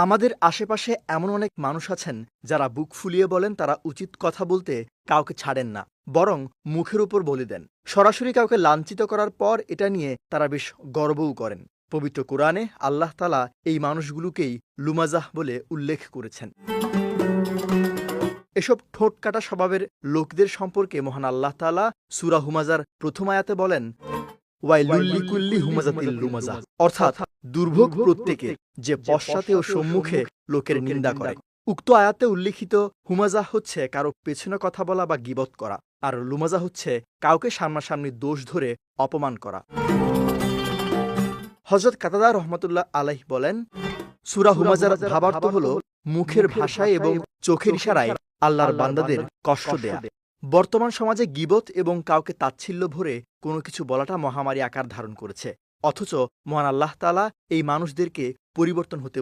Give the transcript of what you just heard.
আমাদের আশেপাশে এমন অনেক মানুষ আছেন যারা বুক ফুলিয়ে বলেন তারা উচিত কথা বলতে কাউকে ছাড়েন না, বরং মুখের উপর বলে দেন। সরাসরি কাউকে লাঞ্ছিত করার পর এটা নিয়ে তারা বেশ গর্বও করেন। পবিত্র কোরআনে আল্লাহ তাআলা এই মানুষগুলোকেই লুমাজাহ বলে উল্লেখ করেছেন। এসব ঠোঁট কাটা স্বভাবের লোকদের সম্পর্কে মহান আল্লাহ তাআলা সূরা হুমাজার প্রথম আয়াতে বলেন, ওয়াইলুল লিকুল্লি হুমাজাতিল লুমাজাহ, অর্থাৎ দুর্ভোগ প্রত্যেকে যে পশ্চাতে ও সম্মুখে লোকের নিন্দা করে। উক্ত আয়াতে উল্লিখিত হুমাজাহ হচ্ছে কারো পেছনে কথা বলা বা গীবত করা, আর লুমাজাহ হচ্ছে কাউকে সামনাসামনি দোষ ধরে অপমান করা। হযরত কাতাদা রহমাতুল্লাহ আলাইহি বলেন, সূরা হুমাজার ভাবার্থ হল মুখের ভাষায় এবং চোখের ইশারায় আল্লাহর বান্দাদের কষ্ট দেয়া। বর্তমান সমাজে গীবত এবং কাউকে তাচ্ছিল্য ভরে কোনো কিছু বলাটা মহামারী আকার ধারণ করেছে, অথচ মহান আল্লাহ তাআলা এই মানুষদেরকে পরিবর্তন হতে